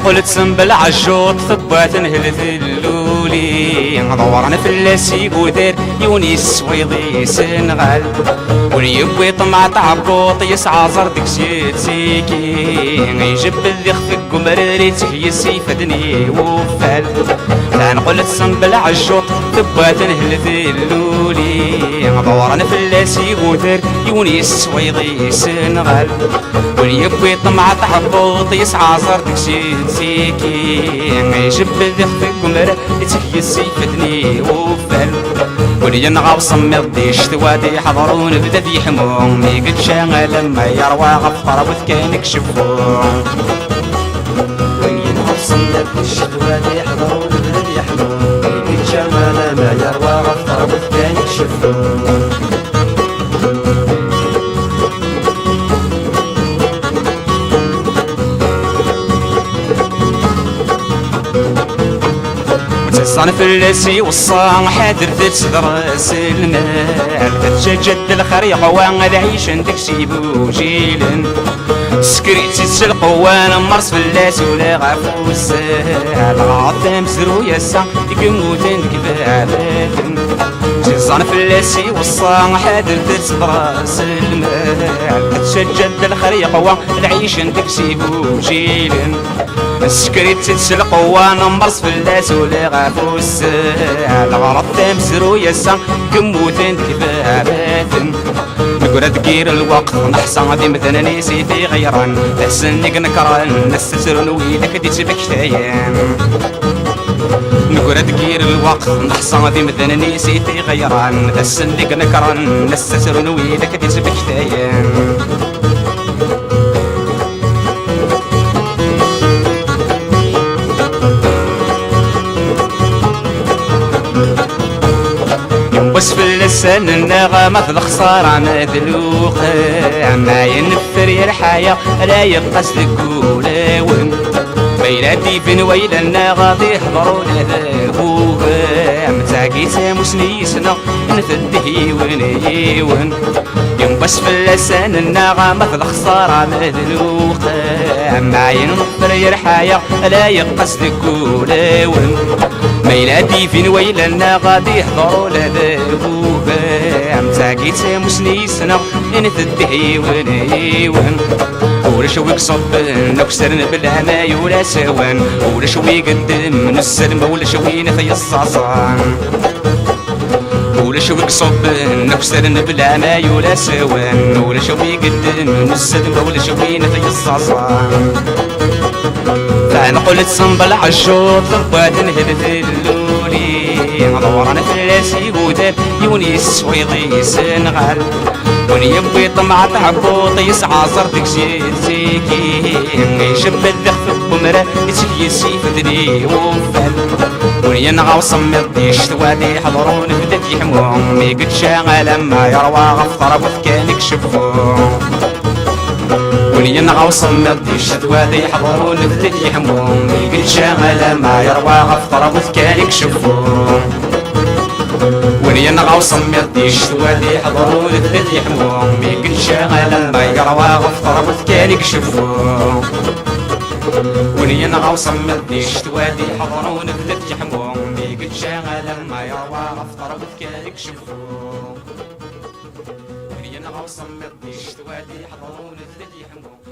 قلت سنبل عجوط ثبات نهلت اللولي دورنا في اللاسي ودار يوني السويضي سنغال ونيبوي طمع تعبوط يسعى زردك سيد سيكي يجب اللي خفك ومراريت هي سيفدني وفال قلت سنبل عجوط ثبات نهلت اللولي دورنا في اللاسي ودار يوني السويضي سنغال ونيبوي طمع تعبوط يسعى زردك سيد سيكي يجب اللي خفك ومراريت هي سيفدني وفال ولي نغاوص مضيش توادي حضرون بدا في حموم مي قد شاغل لما يروى غفر وذكانك شفوم ولي نغاوص مضيش توادي حضرون بدا في حموم مي قد شاغل لما يروى غفر وذكانك شفوم صنف اللاسي والصان حادر تتدرس المال تتجد الخريق وان العيش عندك سيبو جيلن سكريت تسلق وانا مرس في اللاسي ولا غافو السال غاطم زرو يسا يقموت عندك باباتن صنف اللاسي والصان حادر تتدرس المال تتجد الخريق وان العيش عندك سيبو جيلن سكريت تتسلق وانا مرس في اللاس ولا غافو السال غرط تمسرو يسا كموت عندك باباتن نقول تقير الوقت نحسن دي مثلا نسي في غيران تحسنك نكران نستسر نويلك دي تبك تايام نقول تقير الوقت نحسن دي مثلا نسي في غيران تحسنك نكران نستسر نويلك دي تبك تايام بس في اللسان النغمة الخسارة مذلوق ما ينفر يا الحياة لا يبقى سلكولاون بيناتي فين ويل النغاضي يحضرون ذاهوه متاقي ساموس نيسنا نفده ونيون بس في اللسان النغمة الخسارة مذلوق ما ينفر يا الحياة لا يبقى سلكولاون ميلادي فين ويلنا غادي يحضروا لذاهوه متاقي ساموس نيسنا نثدهي ونيون ولا شوي قصبن نكسرن بالهماي ولا سوان ولا شوي قدم نسلم ولا شوي نفي الصاصان ولا شوي قصبن نكسرن بالهماي ولا سوان ولا شوي قدم نسلم ولا شوي نفي الصاصان فانا قلت صنبل عالشوط ضربات نهدت اللولي دورنا في اللاسي وداب يوني السويضي سنغال ونيبوي طمع تعبوط يسعى زرتك زيد زيكي يشب الذخف بمرا يتسكي سيفدني وفال ونينغاوص مضيش توادي حضرون بدات يحموم مي قد شاغل لما يروى غفر وذكانك شفوم ونينغاوص مضيش توادي حضرون بدات يحموم مي قد شاغل لما يروى غفر وذكانك شفوم ونينغاوص مضيش توادي حضرون بدات يحموم مي قد شاغل لما يروى غفر وذكانك شفوم ونينغاوص مضيش توادي حضرون بدات يحموم مي قد شاغل لما يروى غفر وذكانك شفوم ونينغاوص مضيش توادي حضرون بدات يحموم